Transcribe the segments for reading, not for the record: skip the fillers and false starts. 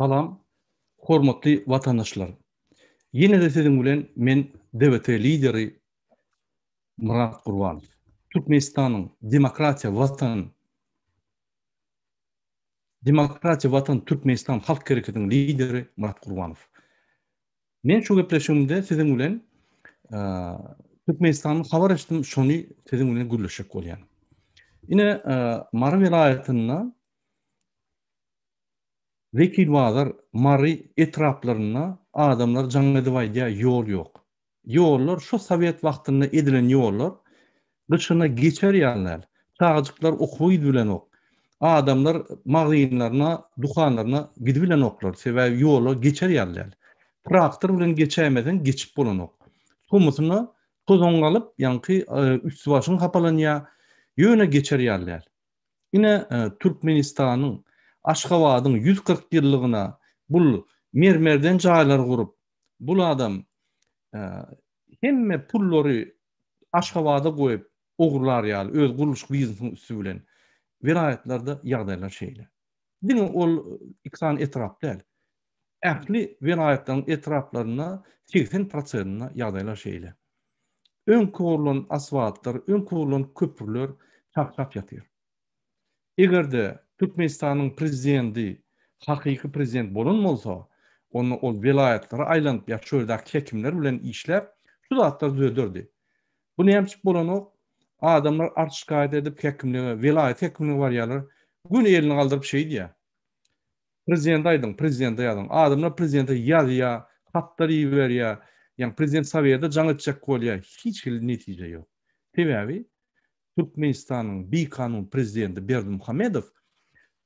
Salam, hormatly vatandaşlar. Yine de sizin bilen men DBT lideri Murat Gurbanov. Türkmenistan'ın Demokratiya Vatan Türkmenistan Halk Hareketi'nin lideri Murat Gurbanov. Men şu gepleşimde sizin bilen Türkmenistan'ın habar açtım şonu sizin bilen gürleşik bolýan. Ine Mara vilayetinde vekil wazar Mari etraplarına adamlar jaňa diýýär ýol ýok. Ýollar şu Sowet wagtynda edilen ýollar gyşyna geçer ýalylar. Çağjyklar okuwy bilen ok. Adamlar magazynlaryna, dukanlaryna gidip bilen oklar. Sebäbi ýollar geçer ýalylar. Traktor bilen geçämeden geçip bolan ok. Şomusyna tozan galyp, ýanky üstü başyny kapalanýar, ýöne geçer ýalylar. Ine Türkmenistanyň Aşgabatyň 140 ýyllygyna bul mermerden jaýlar gurup, bul adam hemme pullary Aşgabada goýup ogurlar ýaly öz guruluş biznesiniň üstü bilen vilayetlarda ýagdaýlar şeýle. Diňe ol iksan etrap däl. Ähli vilayetleriň etraplaryna 80%-na ýagdaýlar şeýle. Ön kurulan asfaltlar, ön kurulan köprüler çap ýatyr. Egerde Türkmenistanyň prezidenti hakyky prezident bolan bolsa, onu ol vilayetlere aýlanyp ýa-şoýldak hekimler bilen işläp şu zatlar düzeldirdi. Bu näme bolan ok? Adamlar arşgaýet edip hekimlige, vilayet hekimlige barýarlar, gün elini galdyryp şey diýär. Prezident aýdyň. Adamlar prezidente ýazýar, hatlar ýerýär. Ýani prezident Sowetde jaň etjek bolýar. Hiç hil netije ýok. Sebäbi Türkmenistanyň bir kanun prezidenti Berdimuhamedov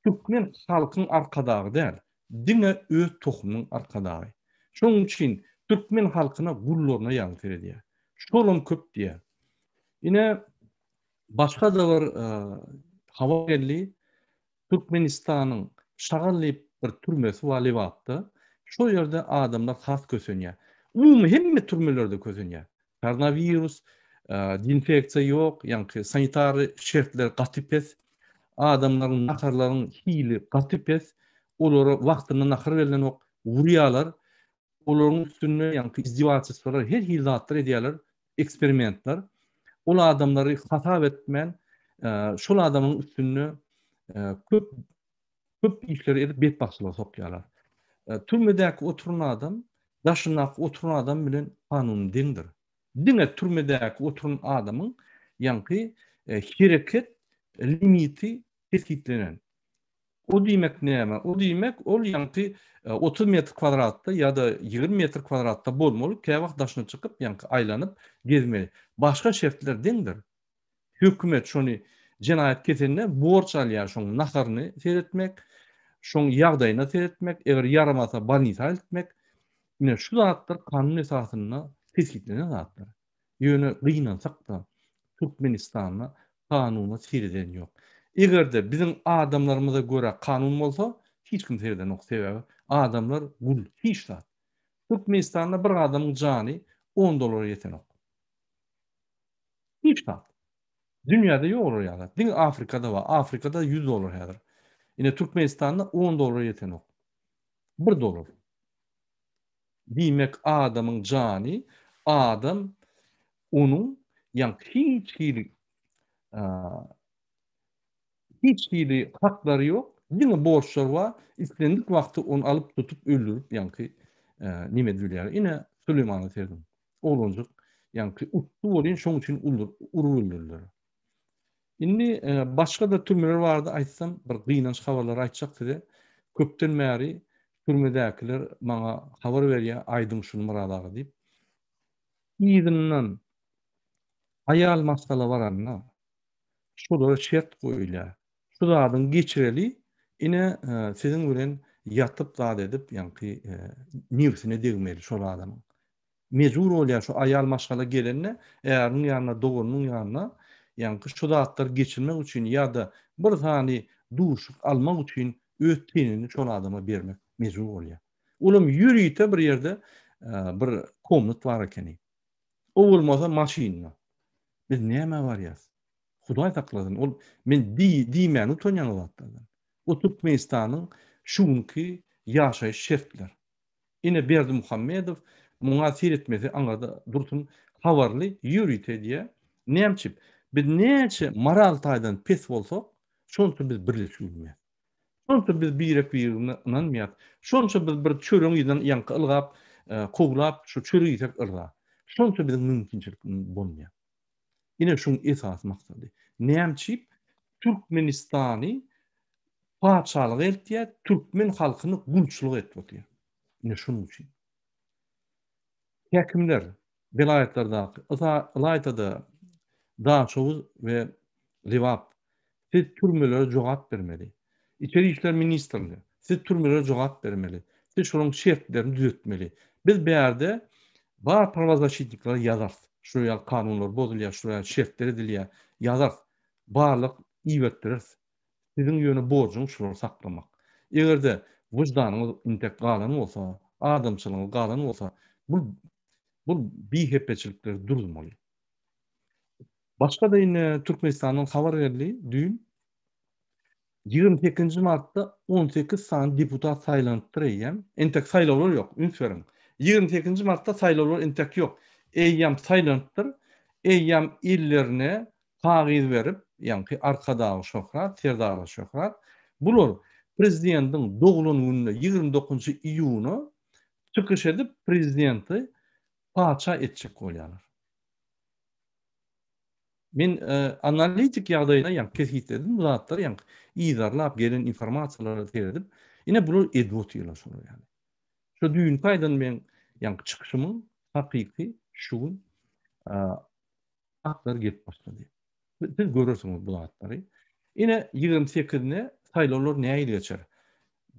Türkmen halkynyň arkadagy däl, diňe öz tohumynyň arkadagy. Şonuň üçin Türkmen halkyna gullaryna ýaly berýär. Şolum köp diýär. Ine başga da bir habar geldi. Türkmenistanyň Şagalyp bir türmesi bar Liwatda. Şo ýerde adamlar has kösenýär. Umumy hemme türmelerde kösenýär. Koronavirus, infeksiýa ýok, ýani sanitary şertler gatypes, adamlaryň naharlaryň hili gatypes, olary wagtyna nahar berilen ok, urýarlar, olaryň üstüne ýani izdiwaçylar her hil zatlar edýärler, eksperimentler. Ol adamlary hatap etmän, şol adamyň üstüne köp işleri edip betbaşçylyga sokýarlar. Türmedäki oturan adam, daşynak oturan adam bilen kanun deňdir. Diňe türmedäki oturan adamyň ýanky hereket limiti tespitlenen. O diýmek näme? O diýmek ol ýanky 30 metr kvadratda ýa-da 20 metr kvadratda bolmaly, käwagt daşyna çykyp ýanky aýlanyp gezmeli. Başga şertler deňdir. Hökümet şonu jenaýat kesenine borç alýar, şoň naharyny seretmek, şoň ýagdaýyna seretmek, eger yaramasa balnisa etmek. Ine şu zatlar kanun esasyna tespitlenen zatlar. Ýöne gynansak da Türkmenistanyna kanuny sereden ýok. Egerde bizim adamlarımıza göre kanun bolsa hiç kim sereden ok. Sebäbi adamlar gul, hiç zat. Türkmenistan'da bir adamın jany $10 ýeten ok. Hiç zat. Dünyada ýok olar ýaly. Diň Afrikada bar. Afrikada $100 häzir. Ine Türkmenistan'da $10 ýeten ok. $1. Diýmek adamyň jany, adam onuň ýani hiç haklary ýok. Diňe borçlar bar. İstendik wagty onu alyp tutup öldürüp ýani nime diýýär. Ine Süleymana serdim. Oğlancık ýani utdu bolýan şoň üçin öldürdiler. Indi başga da türmeler bardy aýtsam, bir gynanç habarlar aýtjakdy. Köpden bäri türmedäkiler maňa habar berýär, aýdyň şunu muradagy diýip. Ýygynyň aýal masala baranna şolara şert goýulýar. Şu zadyň geçireli ine sizin bilen ýatyp zat edip ýani niwsine degmeli şol adamyň. Mejbur bolýar şu aýal maşgala gelenne, eýäriň ýanyna dogunyň ýanyna ýani şu zatlar geçirmek üçin ýa-da bir sany duşuk almak üçin öz tenini şol adama bermek mejbur bolýar. Olam ýürüýte bir ýerde bir komnat bar ekeni. O bolmasa maşina. Biz näme barýas? Hudaý saklasyn. Ol men diýmän utanýan zatlardan. O Türkmenistanyň şuňky yaşaýyş şertler. Ine Berdimuhammedow muňa seyretmesi aňada dursun habarly ýürüýte diýe näçip biz näçe moral taýdan pes bolsak, şonça biz birleşýärmiz. Şonça biz birek birine şonça biz bir çöreň ýydan ýanky ylgap, koglap şu çöre ýitek ylga. Şonça bizim mümkinçilik bolmaýar. Ine şuň esas maksady. Näçip Türkmenistany paçalyk eltýär, türkmen halkyny gulçuluk etmek. Ine şunuň üçin. Häkimler vilayetlerdaky Ilaytada Daşow we Liwap siz türmelere jogap bermeli. İçeri işler ministrliği siz türmelere jogap bermeli. Siz şonuň şertlerini düzeltmeli. Biz bu ýerde bar pravazlaşytyklar ýazar. Şuraya kanunlar bozulýar, şuraya şertler edilýär, ýazar. Barlyk iwetler. Sizin ýöne borjuňyz şolary saklamak. Egerde wyjdanyňyz intek galan bolsa, adamçylygyňyz galan bolsa, bu bihepeçilikler durmaly. Başga da ine Türkmenistanyň habar berdi, düýün 28 martda 18 san deputat saýlanıpdyr eýem. Entek saýlawlar ýok, ünsveriň. 28 martda saýlawlar entek ýok. Eýem saýlanıpdyr. Eýem illerine tagyz berip, ýani arkadagy şokrat, serdary şokrat. Bular prezidentiň dogulun gününe 29 iýuny çykyş edip prezidenti paça etjek bolýarlar. Men analitik ýagdaýyna ýa kesitledim, bu zatlar ýa ýyzarlap gelen informasiýalary teredip, ine bular edwot ýylar şonu ýani. Şu düýün taýdan men ýa çykyşymyň hakyky şu haklar gelip başlady. Siz görürsüňiz bu zatlary. Ine 28-ne saýlawlar näýe geçer?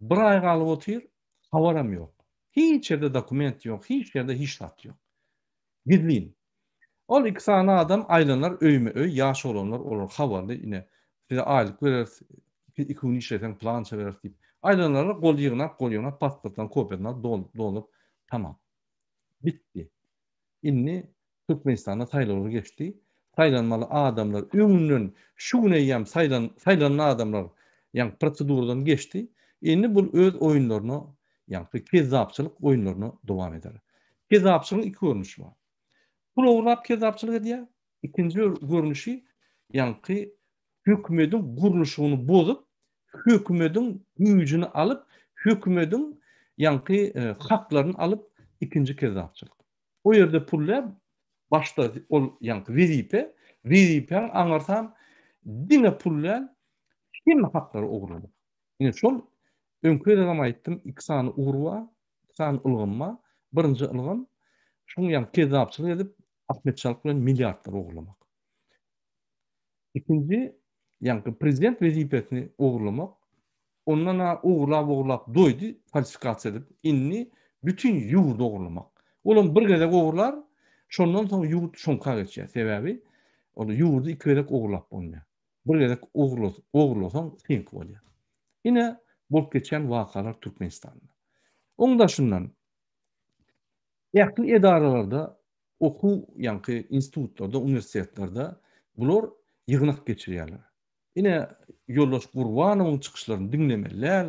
Bir ay galyp otyr, habaram ýok. Hiç ýerde dokument ýok, hiç ýerde hiç zat ýok. Gizlin. Ol iki sana adam aylanlar öýme öý ýaş olanlar olar habarly ine size aýlyk berer, 2 gün işleten plan çevirer diýip. Aylanlara gol ýygnap pasportdan kopyadan dolup tamam. Bitti. Inni Türkmenistanda saýlawlar geçdi. Saýlanmaly adamlar öňünden şu güne ýam saýlanan adamlar ýa proseduradan geçdi. Inni bu öz oýunlaryny ýa kezapçylyk oýunlaryny dowam eder. Kezapçylyk iki görnüşi bar. Program kezapçylyk edýär. İkinji görnüşi ýa-ni hökümetiň gurulşygyny bozup, hökümetiň güýjüni alyp, hökümetiň ýa-ni haklaryny alyp ikinji kezapçylyk. O ýerde puller başda ol ýa-ni WDP aňarsam dine puller kim haklary ogurlady. Ine şol öňkü adam aýtdym, iki sany urwa, sany ılgynma, birinji ılgyn şuň ýa kezapçylyk edip Ahmetçalyk bilen milliardlar ogurlamak. İkinji ýa prezident wezipetini ogurlamak, ondan ogurlap doýdy, falsifikasiýa edip, inni bütün ýurdu ogurlamak. Olam bir gezek ogurlar, şondan soň ýurt şonka geçýär. Sebäbi ol ýurdu iki gezek ogurlap bolýar. Bir gezek ogurlasaň sink bolýar. Ine bolup geçen wakalar Türkmenistanda. Onda şundan ýakyn edaralarda oku ýa-ni institutlarda, universitetlerde bular ýygnak geçirýärler. Ine Ýoldaş Gurbanowyň çykyşlaryny dinlemeler,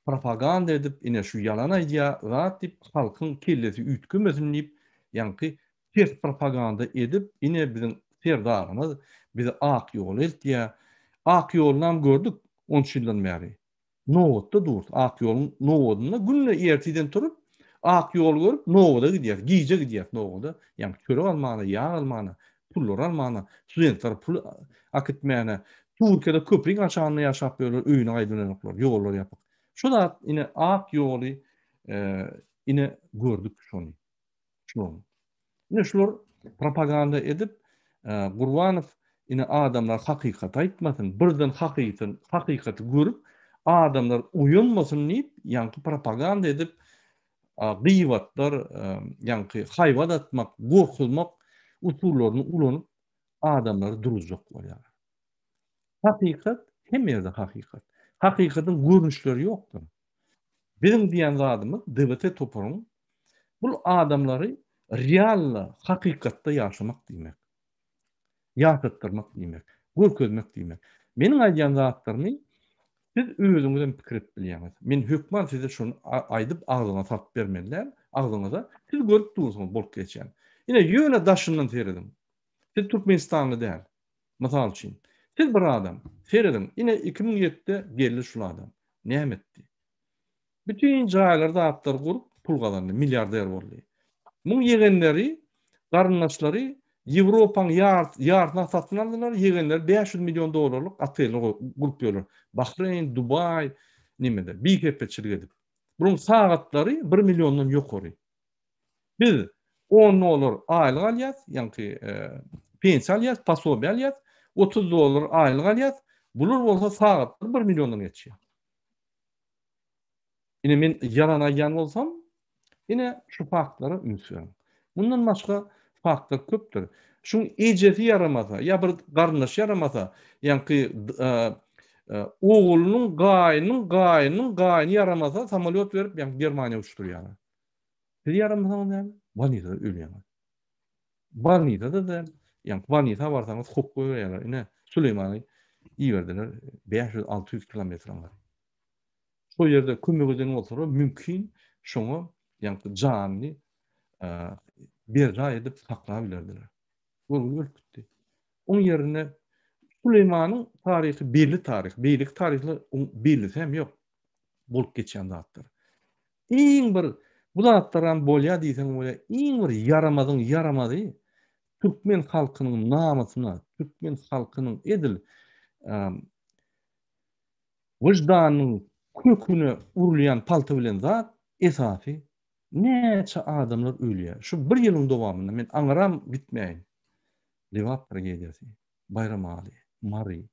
propaganda edip, ine şu ýalan aýdýar, zat diýip halkyň kellesi üýtgemesin diýip, ýa-ni ters propaganda edip, ine biziň serdarymyz bizi ak ýol eltýär. Ak ýolunam gördük 10 ýyldan bäri. Nowatda durdy. Ak ýoluň nowadyna günle erteden turup ak ýol görüp nowada gidýär, giýje gidýär nowada. Ýa-ni çörek almana, ýağ almana, pullar almana, studentler pul akıtmana, Türkiýede köprik açanyny ýaşap bolýar, öýüne aýdynanyklar, ýollar ýapyp. Şu da ine ak ýoly ine gördük şonu. Şonu. Ine şular propaganda edip Gurbanow ine adamlar hakykat aýtmasyn, birden hakykaty görüp adamlar uýunmasyn diýip, ýa-ni propaganda edip gıýbatlar, ýa-ni haýbat atmak, gorkulmak usullaryny ulanyp adamlary duruzjak bolýar. Hakykat hem ýerde hakykat. Hakykatyň görnüşleri ýokdur. Biziň diýen zadymyz DBT toparyň bul adamlary real hakykatda ýaşamak diýmek. Ýaşatdyrmak diýmek, görkezmek diýmek. Meniň aýdýan zatlarymy Siz özüňizden pikir edip bilýäňiz. Men hökman size şunu aýdyp agzyňa salyp bermeliler. Agzyňyza siz görüp durýarsyňyz bolup geçen. Ine ýöne daşyndan terdim. Siz Türkmenistanly däl. Mysal üçin. Siz bir adam, Feridin, ine 2007'de geldi şu adam. Näme etdi? Bütün jaýlarda atlar gurup pul kazandy, milliarder boldy. Muň yegenleri, garyndaşlary Ýewropaň ýardyna satyn aldylar, yegenler 500 milyon dolarlyk oteller gurup ýörler. Bahreyn, Dubay, nimede, biýgepçilik edip. Bunyň sagatlary 1 milyondan ýokary. Biz 10 dolar aýlyk alýas, ýani pensiýa alýas, pasobiýa alýas, 30 dolar aýlyk alýas. Bular bolsa sagatlar 1 milyondan geçýär. Ine men yaranaýan bolsam, ine şu faktlary ünsüyorum. Bundan başga faktlar köpdür. Şuň ejesi yaramasa, ya bir garyndaş yaramasa, ýani oğlunyň gaýynyň yaramasa samolyot berip ýani Germaniýa uçurýar. Siz yaramasaňyz näme? Vanita ölýär. Vanita da ýani Vanita barsaňyz hop goýýarlar. Ine Süleýmany iýerdiler 500-600 kilometr var. Şo ýerde kömek eden bolsa mümkin şoňa ýani janyny berra edip saklap bilerdiler. Ol ölüpdi. Oň ýerine Süleýmanyň taryhy belli tarih, beýlik tarihli belli hem ýok. Bolup geçen zatlar. Iň bir bu zatlaram bolýa diýsen bolýa, iň bir yaramady Türkmen halkynyň namasyna, Türkmen halkynyň edil wyjdanyň köküne urulýan palta bilen zat esasy neçe adamlar ölýär. Şu bir ýylyň dowamynda men aňaram gitmeýin. Liwat tragediýasy, Bayram Ali, Mari,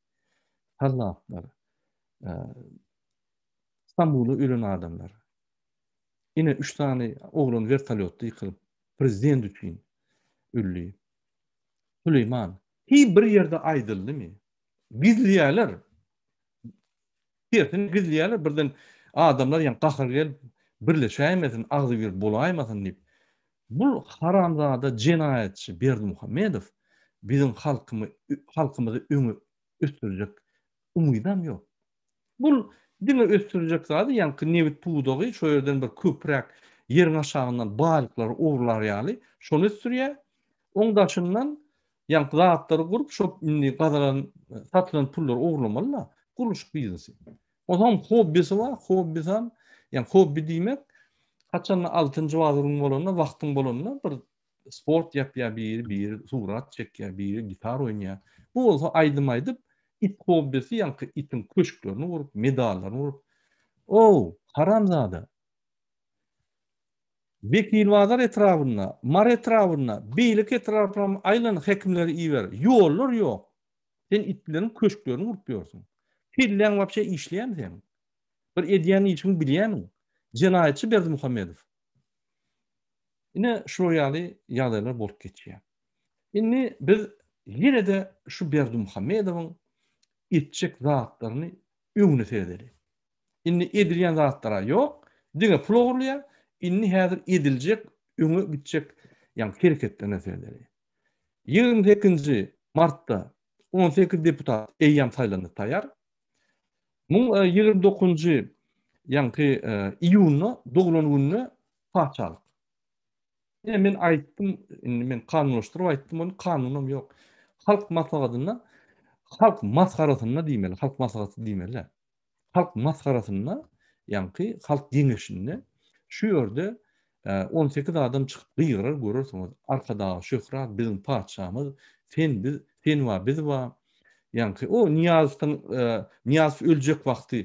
Hallaplar, İstanbul'da ölen adamlar. Ine 3 tane oğlun vertolyotda yıkılıp prezident üçün ölüyor. Süleyman. Hi bir yerde aydıldı mı? Gizliyalar. Kesin gizliyalar birden adamlar yani kahır gelip birleşemesin, ağzı bir bolaýmasyn diýip. Bu haramzada cinayetçi Berdimuhamedov bizim halkymyzy öňe ötürjek umydam ýok. Bu dine ötürjek zady ýani nebit puwdogy şo ýerden bir köprek ýeriň aşagyndan balyklary owurlar ýaly şonu ötürýär. Oňdaşyndan ýani zatlary gurup şo indi gazalan satylan pullary owurlamalylar. Guluş biznesi. Onam hobbisi var, hobbisam ýani hobbi diýmek haçan 6-njy wazyryň bolanda, wagtyň bolanda bir sport ýapýar, bir surat çekýär, bir gitar oýnýar. Bu bolsa aýdym-aýdyp it hobbisi ýani itiň köşklerini vurup, medallaryny vurup. O, haramzada. Vekil wazar etrawyna, mar etrawyna, beýlik etrawyna aýlan hekimleri iýber. Ýollar ýok. Sen itlerin köşklerini vurup ýörsiň. Pillen wapşe işleýän sen. Bir edýän işini bilýärmi? Cinayetçi Berdimuhamedov. Ine şo ýaly ýagdaýlar bolup geçýär. Indi biz ýene de şu Berdimuhamedowyň etjek zatlaryny öňüne sereli. Indi edilýän zatlara ýok, diňe pul ogurlýar, indi häzir ediljek, öňe gitjek ýani hereketlerine sereli. 28 martda 18 deputat eýýam saýlandy taýar. 29 ýani iýunna doglan gününe paçalyk. Men aýtdym, men kanunlaşdyryp aýtdym, onu kanunum ýok. Halk maslahatyna, halk maskarasyna diýmeli, halk maslahaty diýmeli. Halk maskarasyna, ýani halk giňeşinde şu ýerde 18 adam çykyp gyýrar görürsiňiz. Arkada şöhrat bizim paçamyz, sen biz wa ýani o Niyaz öljek wagty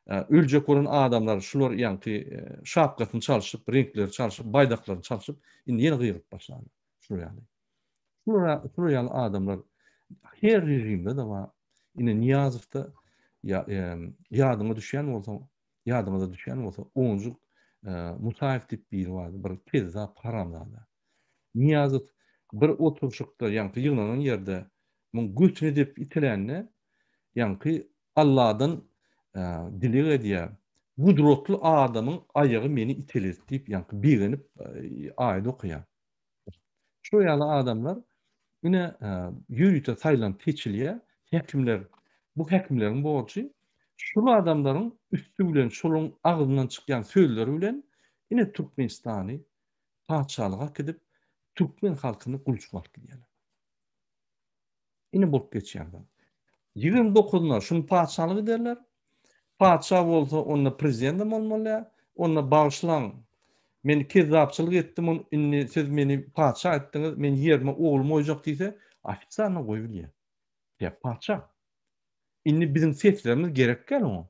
öljek bolan adamlar şular ýani şapkasyny çalyşyp, renkleri çalyşyp, baýdaklaryny çalyşyp indi ýene gyýryp başlady. Şu ýaly. Şu ýaly adamlar her rejimde de var. Ine Niyazowda ýadyma düşýän bolsa, onjuk Musaýew diýip biri bardy, bir tezza haramzada. Niyazow bir oturşykda ýani ýygnanan ýerde mun götüne dep itilenle ýani Allahdan dileg edýär. Gudrotly adamyň aýagy meni itelet diýip ýani begenip aýda okýar. Şu ýaly adamlar ine ýürüýte saýlan teçilýär, hekimler bu hekimleriň borçy Şol adamlaryň üstü bilen, şoluň agzyndan çykýan sözleri bilen ine Türkmenistany paçalyga gidip Türkmen halkyny gulçmak diýerler. Ine bolup geçýär. 29'una şunu paçalyk derler. Paça bolsa onda prezidentim bolmaly. Onda bağışlan. Men kezzapçylyk etdim, inni siz meni paça etdiňiz, men ýerime oglum oýjak diýse, ofisialna goýup bilýär. Ya paça. Inni bizim seslerimiz gerek gel o.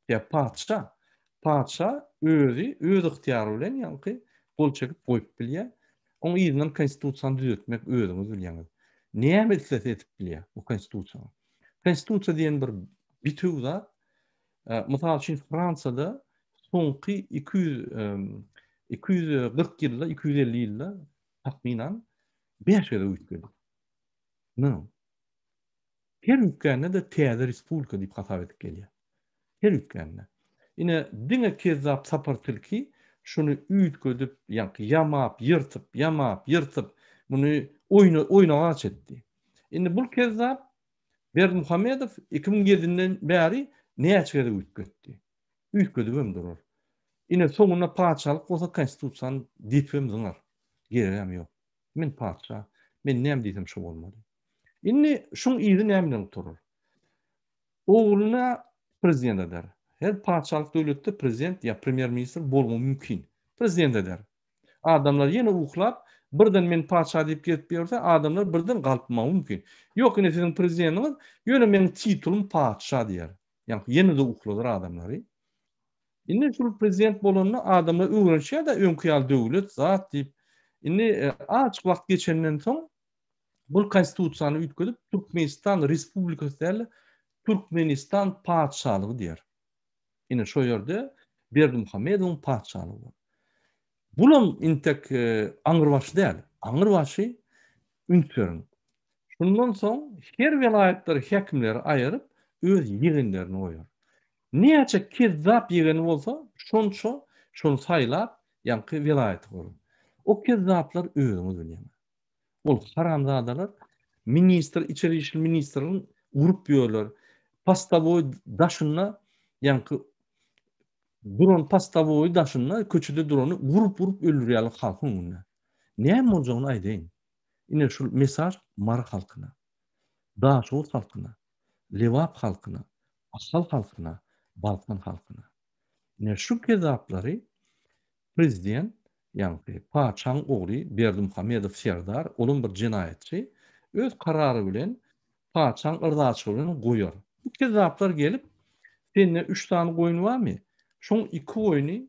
Ya paça. Paça öz ihtiyarı bilen ýa-ni gol çekip goýup bilýär. Oň ýerine konstitusiýany düzeltmek özüňiz bilýäňiz. Näme islet etip bilýär bu konstitusiýa? Konstitusiýa diýen bir bitiw zat. Mysal üçin Fransada soňky 240 ýylda, 250 ýylda tahminan 5 ýere üýtgedi. No. Her ülkende de täze respublika diýip hasap edip gelýär. Her ülkende. Ine diňe kezzap sapartylky şunu üýtgedip, ýamap, ýyrtyp, muny oýnaga çetdi. Indi bu kezzap Berdimuhammedow 2007-den bäri näçe üýtgetdi. Üýtgedibem durur. Ine soňuna paçalyk bolsa konstitusiýany diýipem diňar. Gerem ýok. Men paça, men näme diýsem şo bolmaly. Inni şuň ýyly näme turur? Oğluna prezident eder. Her paçalyk döwletde prezident ya premier minister bolmagy mümkin. Prezident eder. Adamlar ýene uklap, birden men paça diýip gelip berse, adamlar birden galpmagy mümkin. Ýok, ine siziň prezidentiňiz, ýöne meniň titulum paça diýer. Ýani ýene de ukladar adamlary. Indi şol prezident bolanyny adamlar öwrenşýär da öňküýal döwlet zat diýip. Indi açyk wagt geçenden soň bu konstitusiýany üýtgedip Türkmenistan Respublikasy derler. Türkmenistan paçalygy diýer. Ine şo ýerde Berdimuhammedowyň paçalygy bar. Bulam intek aňyrbaşy däl. Aňyrbaşy ünsörün. Şundan soň her vilayetler hekimleri aýryp öz ýigynlaryny goýar. Näçe kezzap ýigini bolsa, şonu saýlap, ýa-ni vilayet goýar. O kezzaplar özüňiz bilýär. Ol haramzadalar ministr, içeri işler ministriniň urup ýörler. Pastaboy daşyna, ýa-ni duran pastaboy daşyna köçede durany urup öldürýär halkyň önüne. Näme boljagyny aýdaýyn. Ine şol mesaj Mar halkyna, Daşow halkyna, Lewap halkyna, Ahal halkyna, Balkan halkyna. Ine şu kezaplary prezident, ýa-ni paçaň ogly Berdimuhammedow Serdar, olum bir jinayetçi, öz karary bilen paçaň ırdaçylygyny goýar. Bu kezaplar gelip, sende 3 tane goýun barmy? Şoň 2 goýuny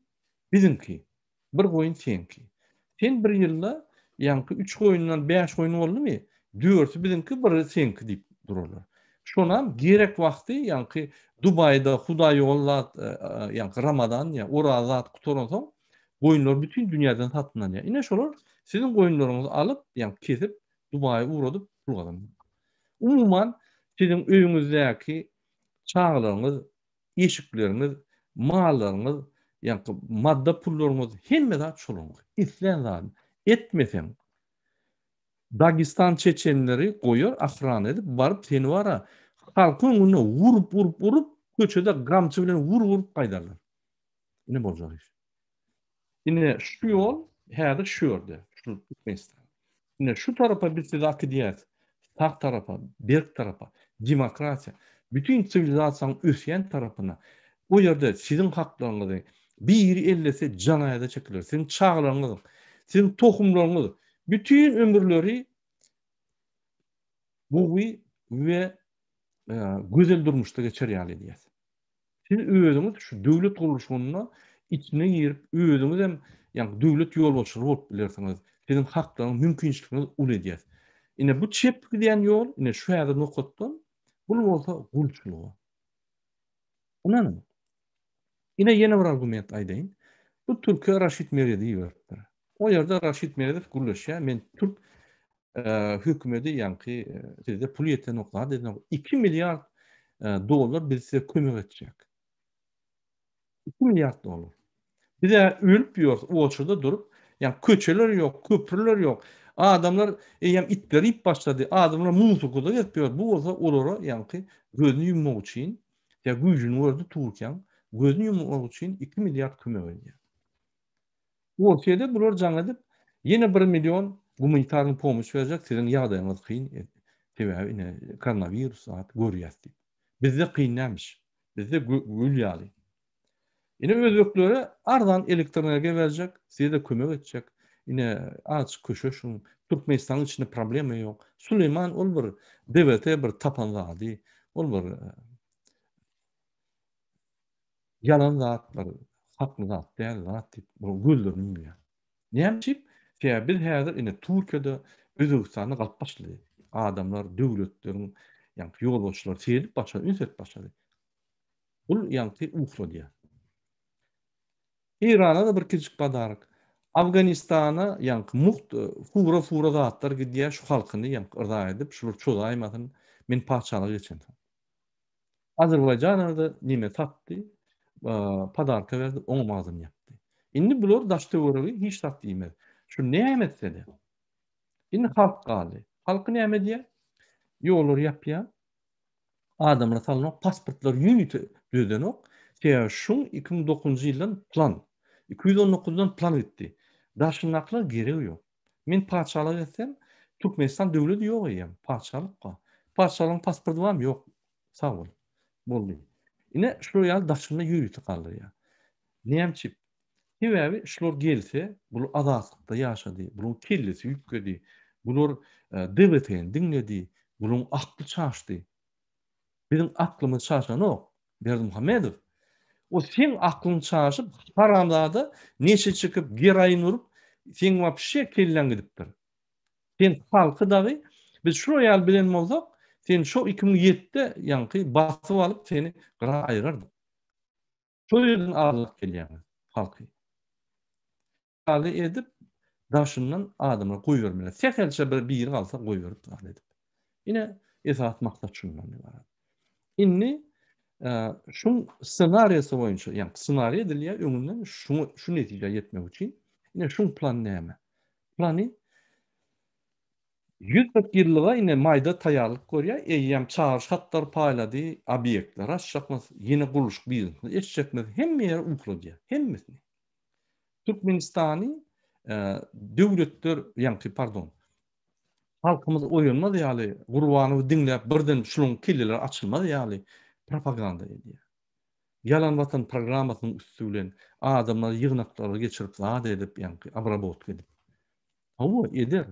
biziňki, 1 goýun senki. Sen bir ýylda, ýa-ni 3 goýundan 5 goýun boldymy? 4'ü biziňki, 1'i senki diýip durarlar. Şonam gerek wagty, ýa-ni Dubayda Hudaý ollat, ýa-ni Ramadan ýa Urazat gutaran soň goýunlar bütün dünýäden satynanýar. Ine şolar siziň goýunlaryňyzy alyp, ýa-ni kesip Dubaýa uradyp pul Umuman siziň öýüňizdäki çaglaryňyz, eşikleriniz, mallaryňyz, ýa-ni madda pullaryňyz hemme zat şolaňyz. Islen zat. Etmeseň Dagistan çeçenleri goýar, ahran edip baryp seni wara halkyň önüne urup köçede gamçy bilen urup gaýdarlar. Ine boljak iş. Ine şu ýol häzir şu ýerde, şu Türkmenistan. Ine şu tarapa biz akydýat, sağ tarapa, berk tarapa, demokratiýa, bütün sivilizasiýanyň ösýän tarapyna. O ýerde siziň haklaryňyzy biri ellese janaýada çekilir. Siziň çaglaryňyz, siziň tohumlaryňyz, bütün ömürleri gowy we gözel durmuşda geçerýär diýär. Siz özüňiz şu döwlet guruluşyna içine girip özüňiz hem ýa-ni döwlet ýolbaşçy bolup bilersiňiz. Siziň haklaryňyz, mümkinçiliginiz ul edýär. Ine bu çep diýen ýol, ine şu ýerde nokatdan bu bolsa gulçylygy. Ondan ine ýene bir argument aýdaýyn. Bu Türkiýe Raşid Meredi ýörtdir. O ýerde Raşid Meredip guruluşýar. Men Türk hökümeti ýa-ni sizde pul ýeten nokta dedim. 2 milyar dolar biz size kömek edecek. 2 milyar dolar. Bir de ölüp ýok, oçurda durup, ýa-ni köçeler ýok, köprüler ýok. Adamlar ýa-ni itler ip başlady. Adamlar muzukyda ýetýär. Bu bolsa olara ýa-ni gözüni ýummak üçin Ya güýjüni gördi turken gözüni yummak üçin 2 milliard kömek edýär. O şeýle bular jaň edip ýene 1 million gumanitarny pomoç berjek, sizin ýagdaýyňyz kyn, sebäbi ine koronavirus zat görýäs diýip. Bizde kyn nämiş? Bizde gül ýaly. Ine özbeklere ardan elektroenergiýa berjek, size de kömek etjek. Ine açyk köşe şuň Türkmenistanyň içinde problema ýok. Süleyman ol bir devlete bir tapan zady, ol bir yalan zat, bir hakly zat, däl zat diýip bu güldürmüyor. Näçip? Sebäbi biz häzir ine Türkiýede Özbegistanda galyp başlady. Adamlar, döwletleriň, ýani ýolbaşçylar çelip başlady, ünsep başlady. Bul ýani uhlady. İran'a da bir kiçik badarık. Afganistana ýani fura zatlar gidýär şu halkyny ýani ırza edip, şular çozaýmasyn, men paçalyk geçen. Azerbaýjan da nime satdy? Padarka berdi, oňamazyn ýapdy. Indi bular daşdöwrügi hiç zat diýmez. Şu näme etsedi? Indi halk galy. Halky näme diýär? Ýollar ýapýar. Adamlar salynak pasportlar ýüniti düzenok. Şeýle şuň 2009-njy ýyldan plan. 219-dan plan etdi. Daşynaklar gerek ýok. Men paçalyk etsem, Türkmenistan döwleti ýok eýem. Paçalykka. Paçalyň pasporty barmy? Ýok. Sag bol. Boldy. Ine şu ýaly daşyna ýürüti galdyr. Näçip? Sebäbi şular gelse, bu azadlykda ýaşady, bunyň kellesi ýükgedi, bular devletiň diňledi, bunyň akly çaşdy. Bizim aklymyz çaşanok, Berdimuhammedow. O sen aklyň çaşyp, haramzada neçe çykyp, geraýyn urup, sen wapşe kellen gidipdir. Sen halky dagy, biz şu ýaly bilen bolsak, sen şu 2007-de ýanky basyp alyp seni gyra aýrardy. Şu ýerden alyp gelýär halky. Aly edip, daşyndan adamlar goýbermeler. Sehelçe bir ýeri galsa goýberyp edip. Ine esas maksat şundan ibaret. Inni şun senariýasy boýunça, ýani senariýa edilýär, öňünden şu netije ýetmek üçin, ine şun plan näme? Plany 140 ýyllyga ine maýda taýýarlyk görýär, eýýäm çağırış hatlar paýlady, obýektler açjakmaz, ýene guluş biznesini eşitjekmez, hemme ýer uklady, hemmesini. Türkmenistany döwletler, ýani pardon, halkymyz oýanmaz ýaly, gurbany diňläp birden şunuň kelleler açylmaz ýaly propaganda edýär. Yalan vatan programasynyň üstü bilen adamlar ýygnaklary geçirip zat edip, ýani abrabot edip. Hawa eder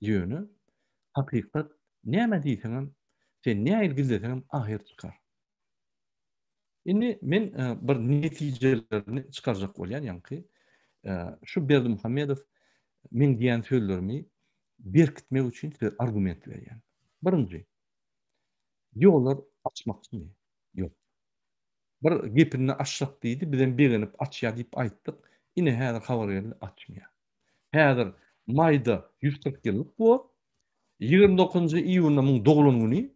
ýöne hakykat näme diýseňem, sen näme gizleseňem ahyr çykar. Indi men bir netijelerini çykarjak bolýan ýani şu Berdimuhammedow men diýen sözlerimi berkitmek üçin argument berýär. Birinji, ýollar açmakmy? Ýok. Bir gepirini açsak diýdi, bizden begenip açýar diýip aýtdyk. Ine häzir habar geldi, açmýar. Häzir maýda 140 ýyllyk bu. 29-njy iýunda muň dogulun güni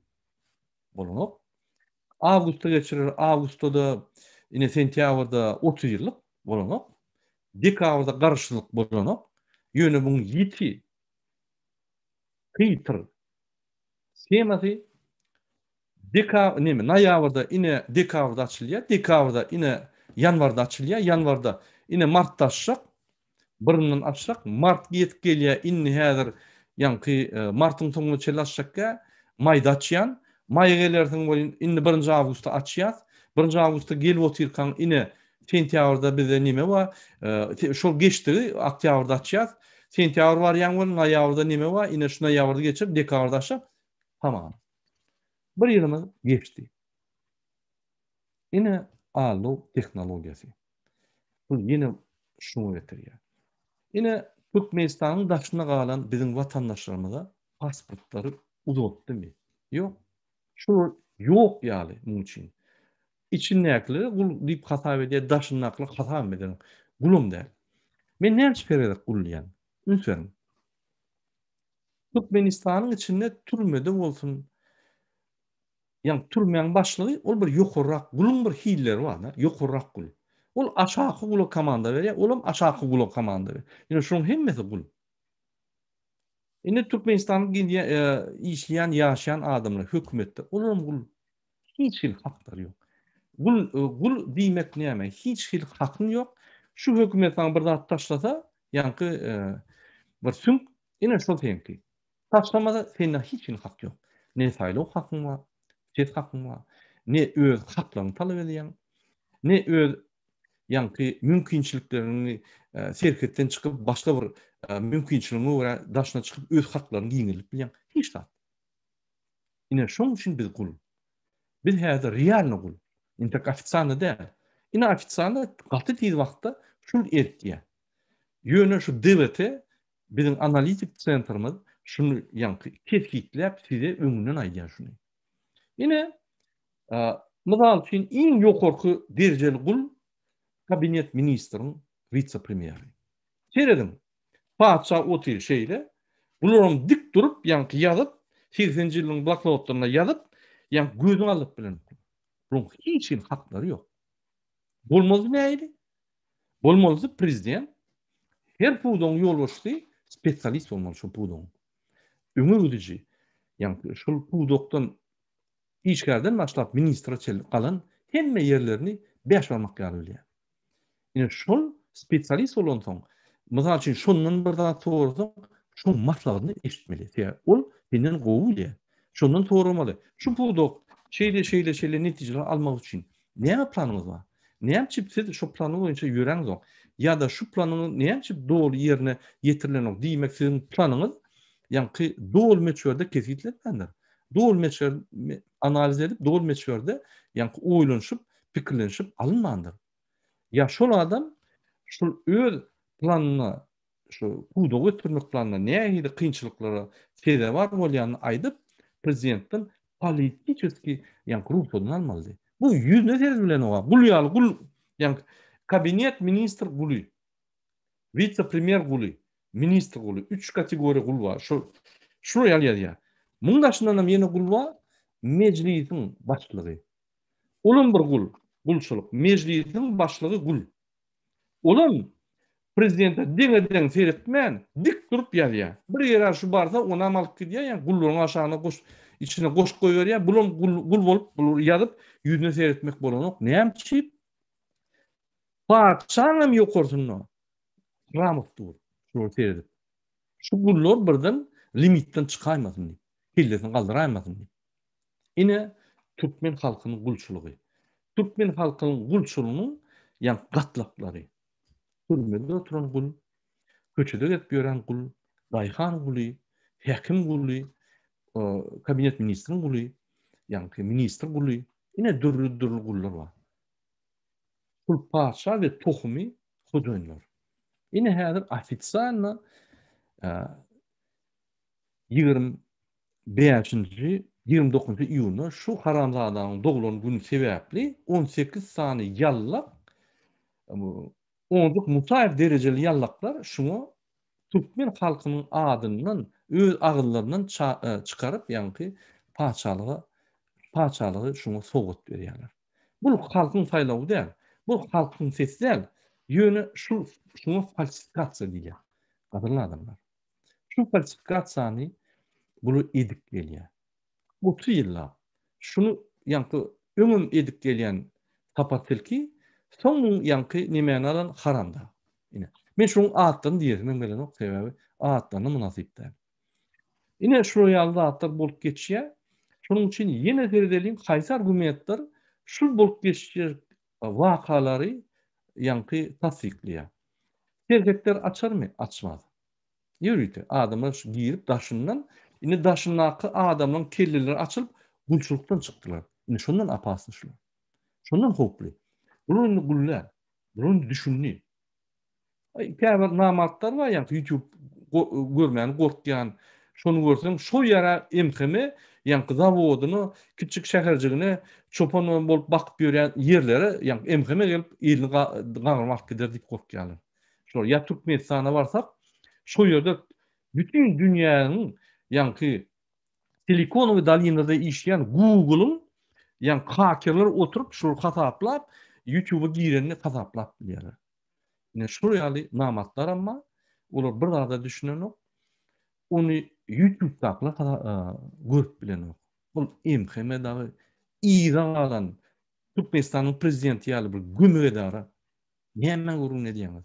bolanok. Awgustda geçirir, awgustada ine sentýabrda 30 ýyllyk bolanok. Dekabrda garşylyk bolanok. Ýöne muň ýeti Peter semasy noýabrda ine dekabrda açylýar, dekabrda ine ýanwarda açylýar, ýanwarda ine martda açjak, birinden açjak, mart ýetip gelýär, inni häzir ýanky martyň soňuna çel açjakka, maýda açýan, maýa gelersiň bolýan, inni 1-nji awgustda açýar, 1-nji awgustda gelip oturýan, ine sentýabrda bizde nime bar, şol geçdi, oktýabrda açýar, sentyabr bar ýaňwar, noýabrda nime bar, ine şu noýabrda geçip dekabrda açjak, tamam. Bir ýylymyz geçdi. Ine alo tehnologiýasy. Bu ýene şunu getirýär. Ine Türkmenistanyň daşyna galan biziň watandaşlarymyza pasportlary uzatdymy? Ýok. Şu ýok ýaly muň üçin. İçindäkileri gul diýip hasap edýär, daşynakly hasap eder. Gulum däl. Men näçe bererek gulýan? Ünsem. Türkmenistanyň içinde türmede bolsun, ýani türmeň başlygy ol bir ýokurrak, gulun bir hilleri bar da, ýokurrak gul. Ol aşaky gula komanda berýär, olam aşaky gula komanda berýär. Ýene şonuň hemmesi gul. Indi Türkmenistanyň işleýän, ýaşaýan adamlar hökümetde, olam gul. Hiç hil hakları ýok. gul diýmek näme? Hiç hakyň ýok. Şu hökümet saňa bir zat taşlasa, ýanky bir sünk ine şol teňki. Taşlamada sende hiç hak ýok. Ne saýlaw hakyň bar, ses hakyň bar, ne öz haklaryny talap edýän, ne öz ýanky mümkinçiliklerini serketden çykyp başga bir mümkinçiligiňe görä daşna çykyp öz haklaryny giňilip bilýän hiç zat. Ine şoň üçin biz gul. Biz häzir realny gul. Intek ofitsialny däl. Ine ofitsialny gaty tiz wagtda şol etdiýär. Ýöne şu DWT bizim analitik sentrimiz şunu ýanky teskitläp size öňünden aýdýar şunu. Ine mysal üçin iň ýokarky derejeli gul kabinet ministriniň vitse-premieri. Seredim. Paça otel şeýle bularyň dik durup ýanky ýazyp 80-nji ýylyň bloknotlaryna ýazyp ýanky gözüň alyp bilen. Bunun hiç haklary ýok. Bolmaly näýdi? Bolmaly prezident her puwdoň ýolbaşçy spesialist bolmaly şu puwdoň. Öňe gidici. Ýanky şol puwdokdan işgärden başlap ministra çelip galan hemme ýerlerini beş barmak ýaly bilýär. Ine şol spesialist bolan soň, mysal üçin şondan bir zat sorsa, şu maslahatyny eşitmeli. Ol senden gowul ýa. Şondan soramaly. Şu puwdok şeýle netijeler almak üçin näme planyňyz bar? Näme siz şu plany boýunça ýöreňiz? Ya da şu planyny näme dogry ýerine ýetirilenok diýmek sizin planyňyz ýanky dogry meçherde kesitlendir. Dogry meçher analiz edip dogry meçherde ýanky oýlanşyp, pikirlenşip alınmandyr. Ya şol adam şol öz planyna şu puwdogy götürmek planyna nähili kynçylyklara sebäp bar bolýanyny aýdyp prezidentden politiski ýanky ruhsatyny almaly. Bu ýüzüne tez bilen oga. Gul ýaly gul ýanky kabinet ministr guly, vitse-premier guly, ministr guly, 3 kategoriýa gul bar. Şu ýaly. Muňdaşyndan hem ýene gul bar, mejlisiň başlygy. Olam bir gul, gulçylyk, mejlisiň başlygy gul. Olam prezidente deňe seretmän, dik durup ýarýar. Bir ýere şu barsa ona alyp gidýär, ýa gullaryň aşagyna içine goşup goýberýär. Bulam gul bolup, bular ýazyp ýüzüne seretmek bolanok. Näme? Paçanam ýokarsyna. Ramowdur. Şol seredip. Şu gullar birden limitden çykaýmasyn diýip, hillesini galdyraýmasyn diýip. Ine türkmen halkynyň gulçylygy. Türkmen halkynyň gulçylygynyň ýa gatlaplary. Türmede oturan gul, köçede getip ýören gul, daýhan guly, häkim guly, kabinet ministriň guly, ýanky ministr guly, ine dürli gullar bar. Kul paça we tohumy hodaýlar. Ine häzir ofitsialna 25-nji 29-njy iýulda şu haramzadanyň doglan güni sebäpli 18 sany ýallak onluk mutaýyp derejeli ýallaklar şuňa türkmen halkynyň adyndan öz agyllarynyň çykaryp ýanky paçalygy şuňa sowgat berýärler. Bu halkyň saýlawy däl. Bu halkyň sesi däl. Ýöne şuňa falsifikasiýa diýär. Gadyrly adamlar. Şu falsifikasiýany bunu edip gelýär. 30 ýyllar. Şunu ýanky öňüm edip gelýän tapatylky soň ýanky nimäni alan haramda. Ine. Men şoň atdan diýerim bilenok sebäbi atlarna munasypda. Ine şu ýalda atlar bolup geçýär. Şonuň üçin ýene seredeliň haýsy argumentler şu bolup geçýär wakalary ýanky tasdikleýär. Serketler açarmy? Açmaz. Ýürüýdi. Adamlar şu girip daşyndan, ine daşyndaky adamlaryň kelleleri açylyp gulçylykdan çykdylar. Ine şondan apasy şular. Şondan hoply. Bunu gullar. Bunu düşünni. Käbir namatlar bar ýa YouTube görmän gorkýan, şonu görseň şo ýara MHM ýanky zawodyny, kiçik şäherjigine çopan bolup bakyp ýören ýerlere ýanky MHM gelip ýerini gaňyrmak gider diýip gorkýanlar. Şol ýa Türkmenistana barsak, şo ýerde bütün dünýäniň ýanky Silikonowy dalinada işleyen Google'un hakerler oturup şu hataplap YouTube'a girenini hataplap bilýärler. Ine şu ýaly namatlar amma olar bir arada düşünenok onu YouTube'da görüp bilenok. Bu MHM'dagy İran'dan Türkmenistan'ın prezidenti ýaly bir gömüge dara. Näme gurrun edýäňiz?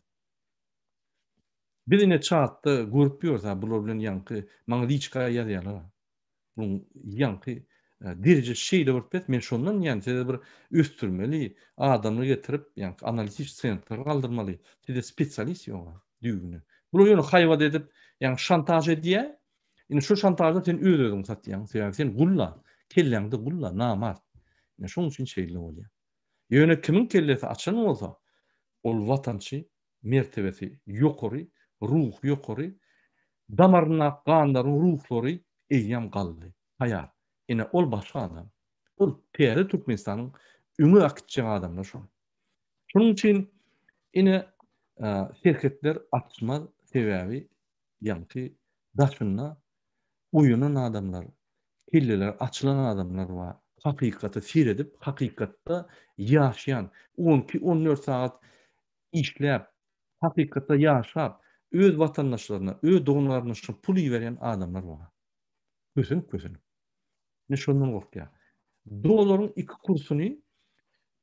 Birine çatda görüp ýörsa bular bilen ýanky maňlyçka ýazýarlar. Bunun ýanky derije şeýle görüp men şondan ýani size bir üstürmeli, adamly getirip ýanky analitik sentr galdyrmaly. Size spesialist ýok düýgüni. Bular ýöne haýbat edip ýani şantaj edýär. Ine şu şantajda sen öz özüň satýan, sen gulla, kelleňde gulla, namart. Ine şoň üçin şeýle bolýar. Ýöne kimiň kellesi açan bolsa, ol watançy, mertebesi ýokary, ruh ýokary, damaryna gandary ruhlary eýýäm galdy. Haýar. Ine ol başga adam. Ol peri Türkmenistanyň öňe akitjek adamlar şol. Şonuň üçin ine şerhetler atma sebäbi ýanky daşyna uýunan adamlar, kelleler açylan adamlar bar. Hakykaty seredip, hakykatda ýaşaýan, 12-14 saat işläp, hakykatda ýaşap, öz watandaşlaryna, öz doganlaryna şu pul berýän adamlar bar. Kösün. Ne şondan gorkýar. Dolaryň iki kursuny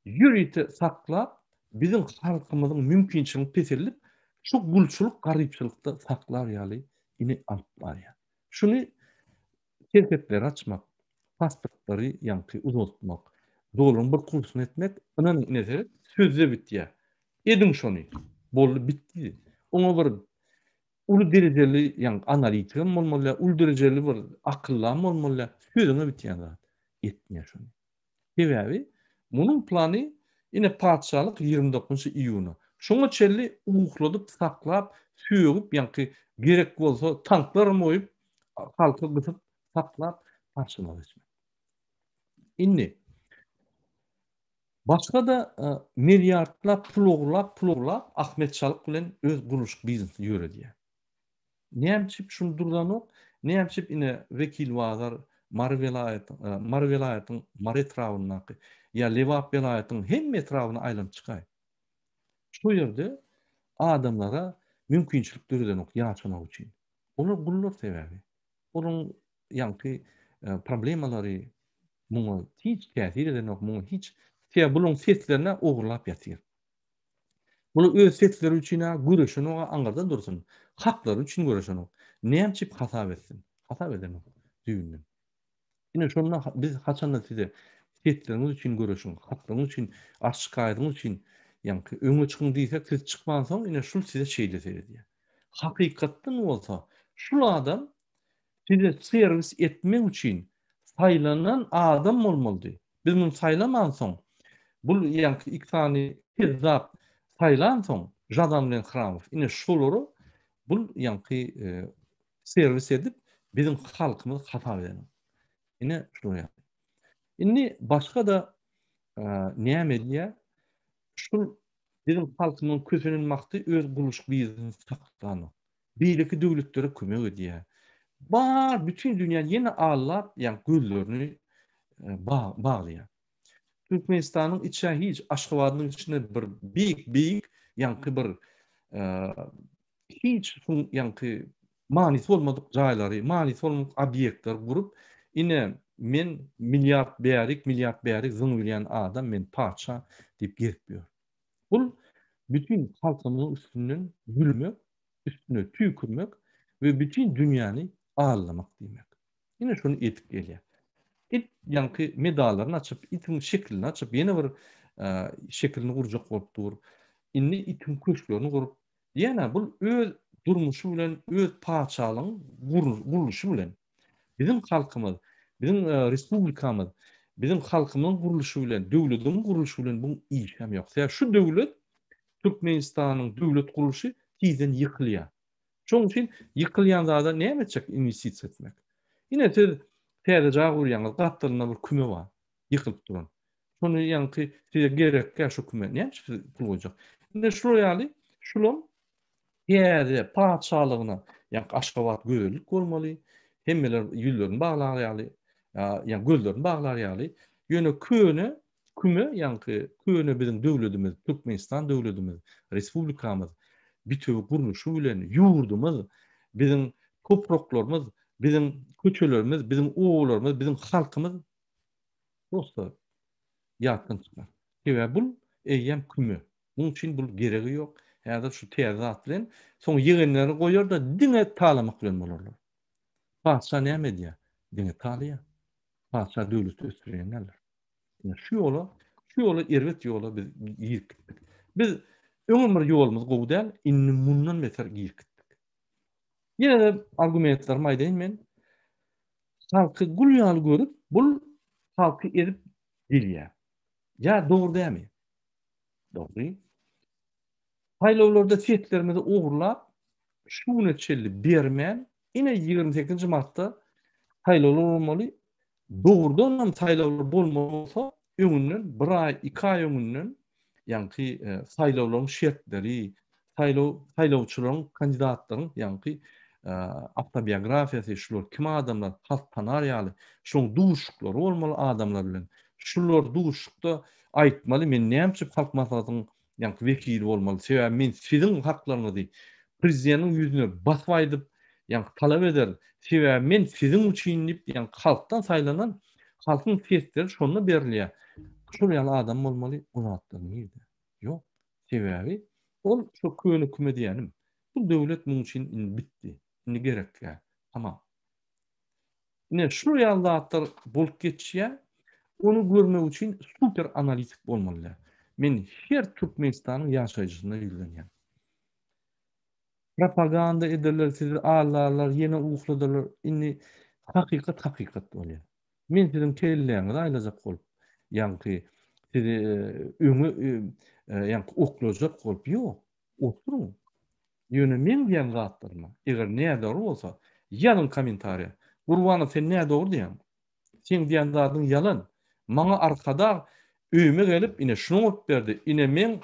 ýürite saklap, bizim halkymyzyň mümkinçiligini peselip, şu gulçuluk, garypçylykda saklar ýaly ine alyp barýar. Şunu şirketler açmak, pasportları ýanky uzatmak, dolaryň bir kursyny etmek, anan nese sözde bitýär. Edin şonu. Boldy bitdi. Oňa bir uly derejeli ýani analitikam bolmaly, uly derejeli bir akyllam bolmaly. Sözüňe bitýär zat. Etmeýär şonu. Sebäbi munyň plany ine padşalyk 29 iýuny. Şoňa çelli uhladyp, saklap, söýüp, ýanky gerek bolsa tanklar moýup, halky gysyp, saklap, padşalyk etmek. Inni başga da milliardlap pul uglap Ahmetçalyk bilen öz guruluşyk biznesini ýöredýär. Näçip şunu durdanok, näçip ine vekil wazar Mar vilayatyň Mar etrawyna ýa Lewap vilayatyň hemme etrawyna aýlanyp çykay. Şu ýerde adamlara mümkinçilik durdanok ýaşamak üçin. Olar gullar sebäbi. Olaryň ýanky problemalary muňa hiç täsir edenok, muňa hiç bulyň seslerine ogurlap ýatyr. Bunu öz sesleri üçin güreşen o aňardan dursun. Haklary üçin güreşen o. Näçip hasap etsin? Hasap edemek düýünden. Ine şondan biz haçanda size sesleriniz üçin güreşin, haklaryňyz üçin, açykaýdyňyz üçin ýanky öňe çykyň diýsek siz çykmansoň ine şul size şeýle seredýär. Hakykatdan bolsa şul adam size servis etmek üçin saýlanan adam bolmaly. Biz muny saýlamansoň bul ýanky iksany kezzap saýlan soň Jadam bilen Hramow ine şolary bul ýanky servis edip bizim halkymyz hasap eder. Ine şoňa. Inni başga da näme diýär? Şul bizim halkymyň kösünün makty öz guluşyk biznesini saklany. Beýleki döwletlere kömek edýär. Bar bütün dünýä ýene allap ýa gözlerini baglaýar. Türkmenistanyň içe hiç Aşgabatyň içinde bir büyük ýanky bir hiç ýanky manis bolmadyk jaýlary, manis bolmadyk obýektler gurup ine men milliard bärik zyň bilýän adam men paça diýip geripýär. Bul bütün halkymyň üstünden gülmek, üstüne tüýkürmek we bütün dünýäni ağırlamak diýmek. Ine şonu etip gelýär. Ýanky medallaryny açyp, itiň şeklini açyp, ýene bir şeklini gurjak bolupdyr. Inni itiň köşklerini gurup, ýene bul öz durmuşy bilen, öz paçalygyň guruluşy bilen bizim halkymyz, bizim respublikamyz, bizim halkymyň guruluşy bilen, döwletiň guruluşy bilen bu işem ýok. Şu döwlet Türkmenistanyň döwlet guruluşy tizen ýykylýar. Şoň üçin ýykylýan zada näme etjek investisiýa etmek? Ine siz täze jaga gurýaňyz, gatlaryna bir küme bar, ýykylyp duran. Şonu ýanky size gerekkä şu küme näçe pul goýjak? Ine şu ýaly, şulum täze paçalygyna, ýanky Aşgabat gözellik bolmaly, hemmeler ýüllerini baglarýaly, ýa gözlerini baglarýaly. Ýöne küme ýanky köne bizim döwletimiz, Türkmenistan döwletimiz, respublikamyz bitiw guruluşy bilen ýurdumyz, bizim topraklarymyz, bizim köçelerimiz, bizim oğullarımız, bizim halkımız dosta ýatdan çykar. Sebäbi bul eýýem küme. Muň üçin bul geregi ýok. Häzir şu tezat bilen soň ýegenleri goýar da diňe talamak bilen bolarlar. Paşa näme diýär? Diňe talýar. Paşa döwlet ösdürýänler. Şu ýola erwet ýola biz giýip gitdik. Biz öňümür ýolumyz gowy däl, inni mundan beter giýip gitdik. Ýene de argumentler maýdaýyn men. Halky gulýaly görüp, bul halky edip bilýär. Ya dogry dämi? Dogry. Haýlawlarda setlerimizi ugurlap, şu neçeli bermän, ine 28-nji martda haýlawlar bolmaly. Dogrudan hem saýlawlar bolmasa, öňünden 1 ay, 2 ay öňünden ýanky saýlawlaryň şertleri, saýlawçylaryň, kandidatlaryň ýanky autobiografiýasy, şular kim adamlar, halk tanar ýaly, şoň duşuklary bolmaly adamlar bilen. Şular duşukda aýtmaly, men näme halk maslahatynyň ýanky wekili bolmaly. Sebäbi men siziň haklaryňyzy prezidentin ýüzüne basyp aýdyp, ýanky talap eder. Sebäbi men siziň üçin diýip, ýanky halkdan saýlanan halkyň sesleri şonda berilýär. Şol ýaly adam bolmaly, uzatdyr. Ýok. Sebäbi ol şu köni küme diýenim. Bu döwlet muň üçin bitdi. Indi gerekli. Tamam. Ne şu ýaly zatlar bolup geçýär. Onu görmek üçin super analitik bolmaly. Men her Türkmenistanyň ýaşaýjysyna ýüzlenýän. Propaganda ederler, sizi ağlarlar, yine uğurladılar. Inni hakikat bolýar. Men siziň kelleňizi aýlajak bolup, ýanky sizi öňe ýanky oklajak bolup, ýok. Oturuň. Ýöne men diýen zatlarma. Eger näde dogry bolsa, ýazyn kommentariýa. Gurbana sen näde dogry diýen? Sen diýen zatyň ýalan. Maňa arkada öýme gelip, ine şunu op berdi. Ine men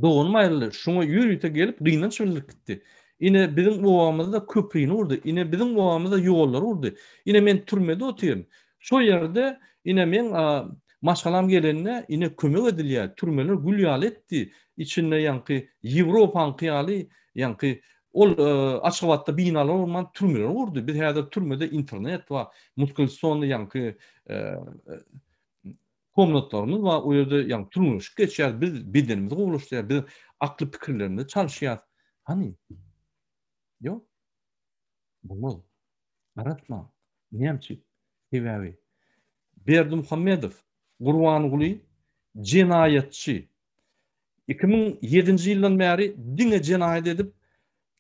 doğulmaylı, şuna yürüyte gelip gıynan çölük gitti. Ine bizim babamızda köprüğünü vurdu. Ine bizim babamızda yollar vurdu. Ine men türmede otuyorum. Şu yerde ine men maşgalam gelenine ine kömek edilýär. Türmeler gülýal etdi. İçinde yankı Avropa kıyalı yankı ol Aşgabatda binalar olman türmeler vurdu. Bir häzir türmede internet var. Mutkul yankı komnatlarımız var. O yerde yani turmuş geçer, biz bedenimizi kovuluşturuyor, biz aklı fikirlerinde çalışıyor. Hani? Yok. Bulmaz. Aratma. Niyemçi? Sebebi. Berdimuhamedov, Gurbanuly, cinayetçi. 2007-nji ýyldan bäri diňe cinayet edip,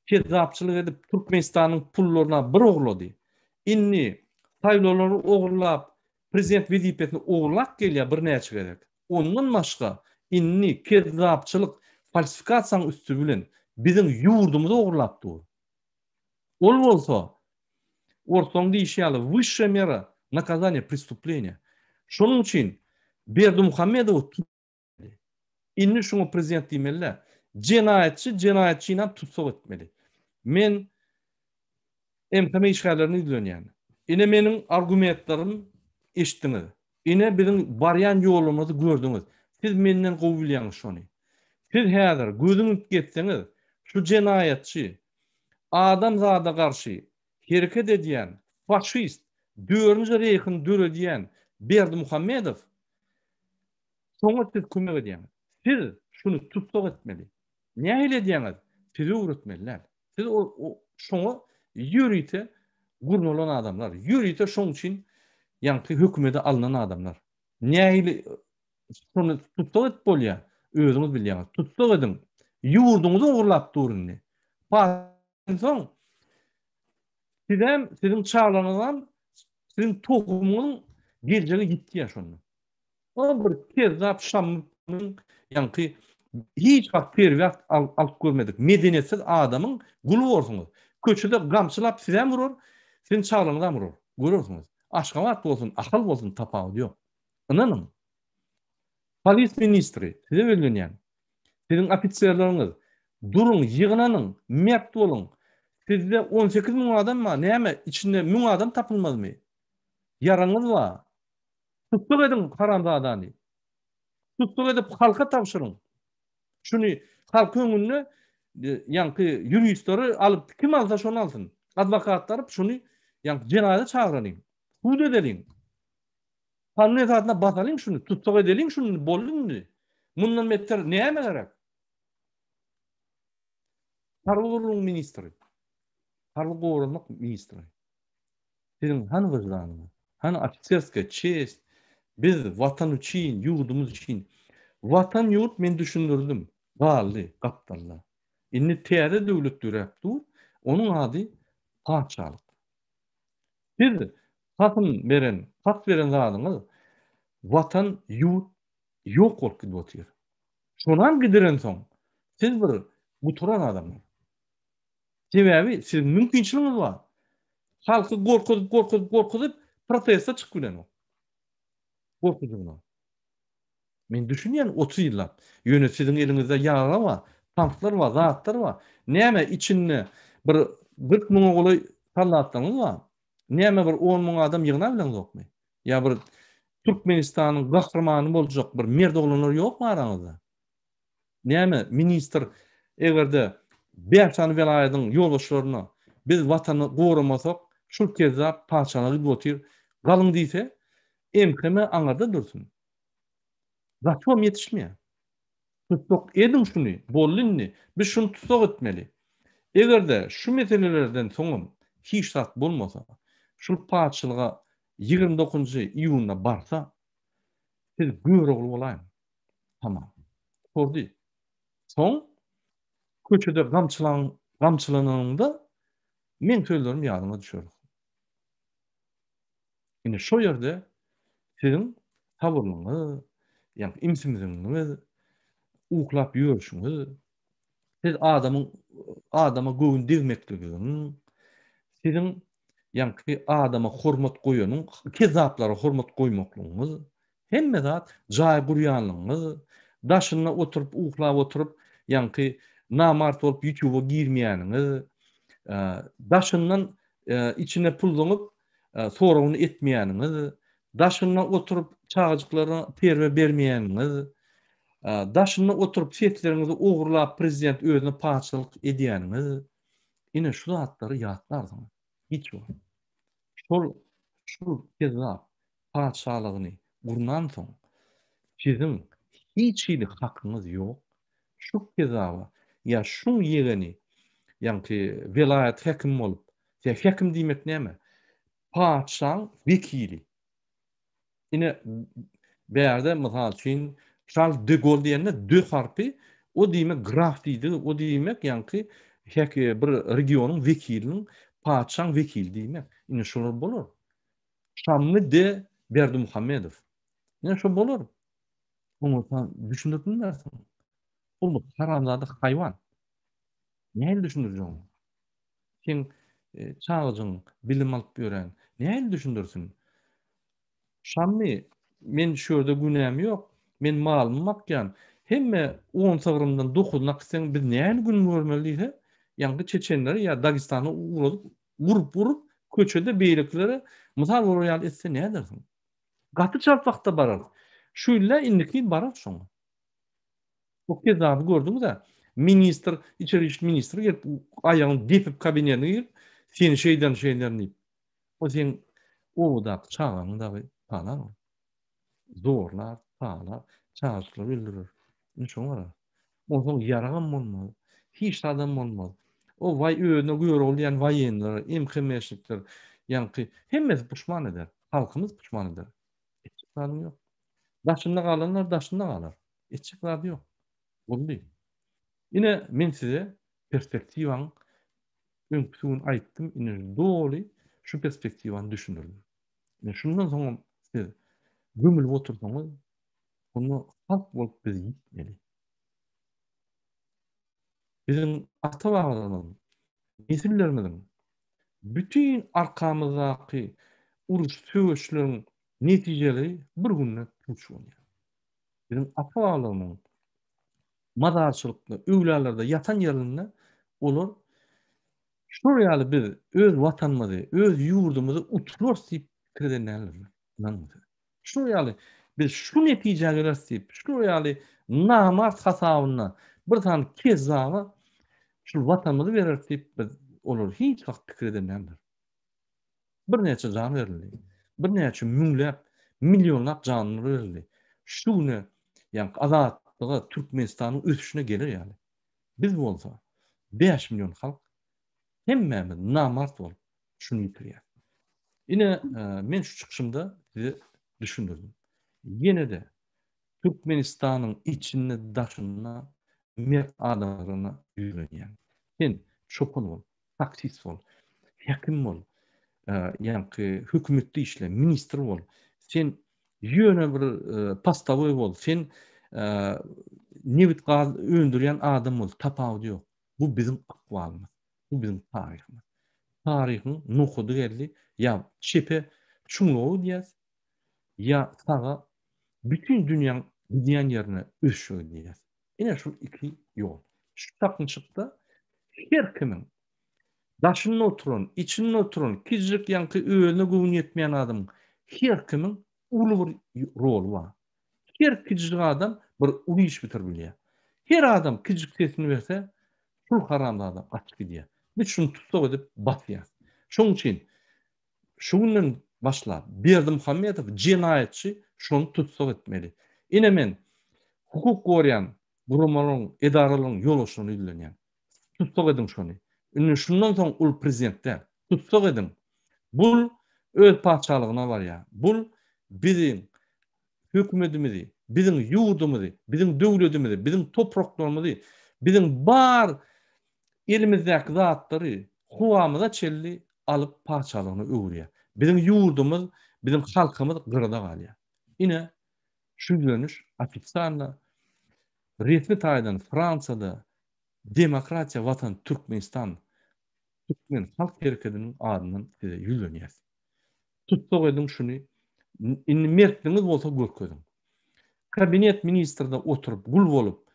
kezzapçylyk edip, Türkmenistanyň pullaryna bir oglady. Inni saýlawlary ogurlap, prezident wezipetini oğurlak gelýär bir näçe gerek. Ondan başga inni kezzapçylyk, falsifikasiýaň üstü bilen biziň ýurdumuzy oğurlapdy. Ol bolsa, ortaň diýişýär, wysşa mera nakazania prestупления. Şonuň üçin Berdimuhamedow inni şoňa prezident diýmeliler. Cinayetçi tutsak etmeli. Men MKM işgärlerini izlenýän. Ine meniň argumentlarym eşitdiňiz. Ine biziň barýan ýolumuzy gördüňiz. Siz menden gowy bilýäňiz şonu. Siz häzir gözüňiz getseňiz, şu cinayetçi, adam zada garşy hereket edýän, faşist, dördüňji reýhyň döre diýen Berdimuhamedow şoňa siz kömek edýäňiz. Siz şunu tutsak etmeli. Nähile diýäňiz? Sizi öwretmeliler. Siz şoňa ýürüýte gurnulan adamlar, ýürüýte şoň üçin ýanky hökümete alınan adamlar. Nähili şonu tutsak et bolýar? Özüňiz bilýäňiz. Tutsak edin. Ýurduňyzy ogurlap durunny. Soň sizin çağlanan, sizin tohumyň geljegi gitdi ýa şonu. O bir kezzap şamyň ýanky hiç wagt perwert alyp görmedik. Medeniýetsiz adamyň guly bolsuňuz. Köçede gamçylap sizem vurur, sizin çağlaňyzdan vurur. Görürsüňiz. Aşgabat bolsun, akıl bolsun tapagy ýok. Inanyň. Polis ministri, size bellenýän. Sizin ofitserleriňiz durun, ýygnanyň, mert bolun. Sizde 18.000 adam var. Näme? İçinde 1000 adam tapylmazmy? Yaraňyz var. Tutsak edin karandaýany. Tutsak edip halka tapşyryň. Şunu halk öňünde ýanky ýuristleri alyp kim alsa şonu alsyn. Adwokatlar şunu ýanky cinayete çagyranyň. Hud edeliň. Kanun etatına basalyň şunu, tutsak edeliň şunu, bolundy. Mundan beter näme gerek? Tarlygyň ministri, tarlygy ministri. Senin han wyzanyň, han ofitserske çest, biz watan üçin, ýurdumyz üçin. Watan ýurt men düşündirdim. Galy, gapdanlar. Inni täze döwlet döräpdir. Onuň ady paçalyk. Siz hat beren zadyňyz watan ýurt ýok bolup gidýär. Şonan gidiren soň siz bir guturan adamlar. Sebäbi siz mümkinçiligiňiz bar. Halky gorkuzyp protestga çykyp bilen. Gorkuzyplar. Men düşünýän 30 ýyllap. Ýöne siziň eliňizde ýaga bar, tanklar bar, zatlar bar. Näme içinde bir 40 000 goly sallatdyňyz bar. Näme bir 10 000 adam ýygyna bilenokmy? Ýa bir Türkmenistanyň gahrmany boljak bir merdoglanlar ýokmy araňyzda? Näme ministr egerde 5 tane welaýatyň ýolbaşçylaryna biz watany goramasak, şol kezde paçalygy gotyr, galyň diýse, emkeme aňarda dursun. Zaçom yetişmeýär. Tutsak edin şunu, bollunni, biz şunu tutsak etmeli. Egerde şu meselelerden soňam hiç zat bolmasa, şul paçalyga 29 iýunda barsa, siz göregli bolaýyn. Tamam. Tordy. Soň köçede gamçylananda men söýlerim ýadyma düşer. Ine şo ýerde siziň sabrlygyňyz, ýa-ni imsizligiňiz, uklap ýörüşiňiz, siz adama göwün degmekliginiň, siziň ýa-ni adama hormat goýanyň, kezaplara hormat goýmaklygyňyz, hemme zat jaý gurýanlygyňyz, daşyna oturup, uklap oturup, ýa-ni namart bolup YouTube'a girmeýäniňiz, daşyndan içine pul soragyny etmeýäniňiz, daşyna oturup çagajyklaryna terme bermeýäniňiz, daşyna oturup setlerinizi ogurlap prezident özüne paçalyk edýäniňiz, ine şu zatlary ýatlardyňyz. Hiç o. Şol kezap paçalygyny gurnan soň siziň hiç ýyly hakyňyz ýok. Şu kezaba ýa şu ýegeni ýa-ni velayat hekim bolup, hekim diýmek näme? Paçaň vekili. Ine bäerde mysal üçin Charles de Gaulle diýende de harpy o diýmek graf diýdi, o diýmek ýa-ni bir regionyň vekiliniň paçaň vekili diýmek. Ine şolar bolar. Şammy de Berdimuhammedow. Ine şo bolar. Onu düşündürdiň dersiň. Ulu haramzada haýwan. Näme düşündirýän? Sen çağıjyň bilim alyp beren, näme düşündürsin? Şammy, men şurada günäm ýok, men malym makýan. Hemme 10 sagrymdan 9 naksen biz näme gün görmeliýhe? Ýa-ni çeçenleri ýa Dagestany urup köçede beýleklere mysal bolan etse näme dersin? Gaty çarpakda barar. Şu illa indiki barar şoň. O kezabı gördüňiz-de, ministr, içeri iş ministri gelip aýagyny depip kabinetine girip, seni şeyden diýip. O sen o da çağanyň da palar. Zorlar, palar, çağışlar bildirir. Şoň gara. Oňsoň ýaragan bolmaz. Hiç adam bolmaz. O vay öňe göre bolýan waýenler, emkemeşlikler, ýa-ni hemmesi puşman eder. Halkymyz puşman eder. Etjek zady ýok. Daşynda galanlar daşynda galar. Etjek zady ýok. Boldy. Ine men size perspektiwaň öňküsini aýtdym, ine doly şu perspektiwany düşündirdim. Ine şundan soň siz gömülip otursaňyz, onu halk bolup biz gitmeli. Bizim ata-babalarymyň, nesillerimiň bütün arkamızdaky uruş söwüşleriň netijeleri bir günde tuş bolýar. Bizim ata-babalarymyň mazarçylykda, öwlälerde ýatan ýerinde olar şol ýaly biz öz watanymyzy, öz ýurdumyzy uturýar diýip pikir edenler. Şol ýaly biz şu netijeye geler diýip, şol ýaly namart hasabyna bir tane kezzaba şol watanymyzy berer diýip biz olar hiç wagt pikir edenler. Bir neçe jan berildi. Bir neçe müňläp, millionlap janlar berildi. Şunu ýa-ni azat azatlyga Türkmenistanyň ösüşine gelir ýaly. Biz bolsa 5 milyon halk hemmemiz namart bolup şunu ýitirýär. Ine men şu çykyşymda size düşündirdim. Ýene de Türkmenistanyň içinde daşyna mert adamlaryna ýüzlenýär. Sen çopun bol, taksist bol, hekim bol, ýa-ni hökümetde işle, ministr bol. Sen ýöne bir pastawy bol. Sen newit gaz öndürýän adam bol, tapawdy ýok. Bu bizim akwalymyz. Bu bizim taryhymyz. Taryhyň nukudy geldi. Ya çepe çuňlugy diýäs, ya saga bütün dünýäň gidýän ýerine öşüg diýäs. Ine şu iki ýol. Şu tapynçykda her kimin daşynda oturan, içinde oturan, kizlik ýanky öýüne güwün ýetmeýän adam her kimin uly bir rol bar. Her kizlik adam bir uly iş bitir bilýär. Her adam kizlik sesini berse, şul haramda adam gaçyp gidýär. Biz şunu tutsak edip batýar. Şoň üçin şu günden başlap Berdimuhammedow jinayetçi şonu tutsak etmeli. Ine men hukuk gorýan gurumlaryň, edaralaryň ýoluşyny izlenýär. Tutsak edin şonu. Ine şundan soň ul prezidentde tutsak edin. Bul öz paçalygyna barýar. Bul biziň hökümetimizi, biziň ýurdumuzy, biziň döwletimizi, biziň topraklarymyzy, biziň bar elimizdäki zatlary howamyza çelli alıp parçalagyny öwürýär. Biziň ýurdumyz, biziň halkymyz gyrda galýar. Ine şu dönüş ofitsialna resmi taýdan Fransada demokratiýa watan Türkmenistan Türkmen halk hereketiniň adyndan size ýüzlenýär. Tutsak edin şunu. Inni mertliňiz bolsa görkezin. Kabinet ministrde oturup gul bolup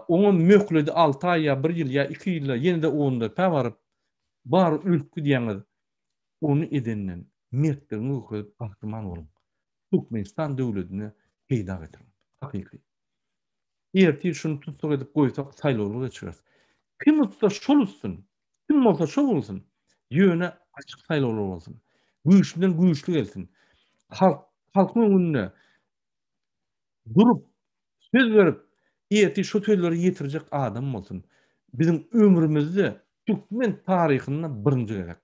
oňa mökledi 6 ay ýa 1 ýyl ýa 2 ýyl ýene-de onda päwaryp bar ülkü diýeniz onu edenden mertliňiz görkezip gahrman bolun. Türkmenistan döwletine peýda getirin. Hakyky. Erti şunu tutsak edip goýsak saýlawlar geçirer. Kim olsa şol olsun. Kim olsa şol bolsun. Ýöne açyk saýlawlar bolsun. Güýçlüden güýçlü gelsin. Halkyň önüne durup söz berip erti şu sözleri ýetirjek adam bolsun. Bizim ömrümizde Türkmen taryhynda birinji gerek.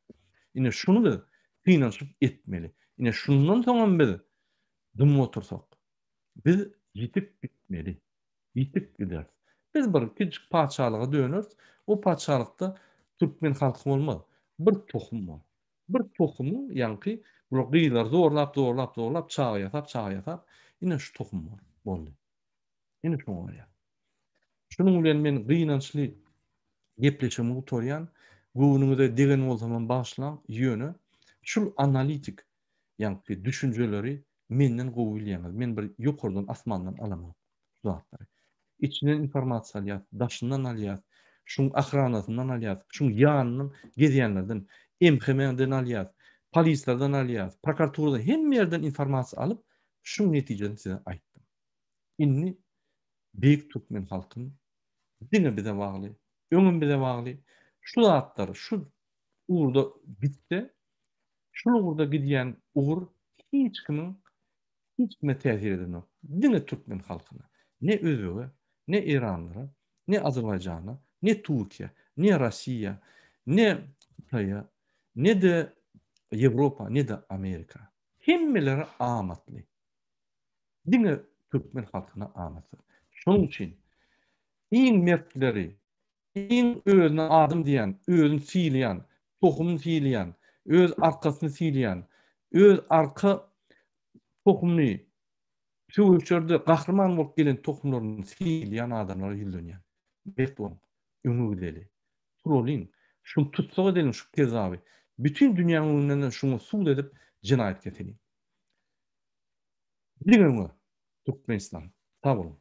Ine şunu da finansıp etmeli. Ine şundan soňra biz düm otursak. Biz ýitip bitmeli. Ýitip gider. Biz bir kiçik paçalyga dönür. O paçalykda Türkmen halky bolmaz. Bir tohum bol. Bir tohumu ýanky bu gyýlar zorlap çağa ýasap, ine şu tohum boldy. Ine şu bolýar. Şunuň bilen men gynançly gepleşimi utorýan, göwnüňize degen bolsam başlan ýöne şul analitik ýanky düşünjeleri menden gowy bilýäňiz. Men bir ýokurdan asmandan alamam. Zatlary. İçinden informasiýa alýar, daşyndan alýar, şuň ahranasyndan alýar, şuň ýanynyň gezýänlerden, MHM-den alýar, polislerden alýar, prokuraturadan hemme ýerden informasiýa alyp, şuň netijesini size aýtdym. Inni beýik Türkmen halkyny dine bize bagly, öňüm bize bagly. Şu zatlar, şu uğurda bitse, şu uğurda gidýän uğur hiç kime täsir edemok. Dine Türkmen halkyna, ne Özbege, ne Iranlara, ne Azerbaýjana, ne Türkiýe, ne Rossiýa, ne Italia, ne de Ýewropa, ne de Amerika. Hemmeleri amatly. Dine Türkmen halkyna amatly. Şoň üçin iň mertleri, iň özüne adam diýen, özüni siýleýän, tohumyny siýleýän, öz arkasyny siýleýän, öz arka tohumny şu üçerde gahrman bolup gelen tohumlaryny siýleýän adamlar ýyldynýar. Beton, ümüdeli, trolling, şunu tutsak edelim şu kezaby. Bütün dünýäniň önünden şunu suud edip jinayet getirýär. Diňe Türkmenistan. Sağ olun.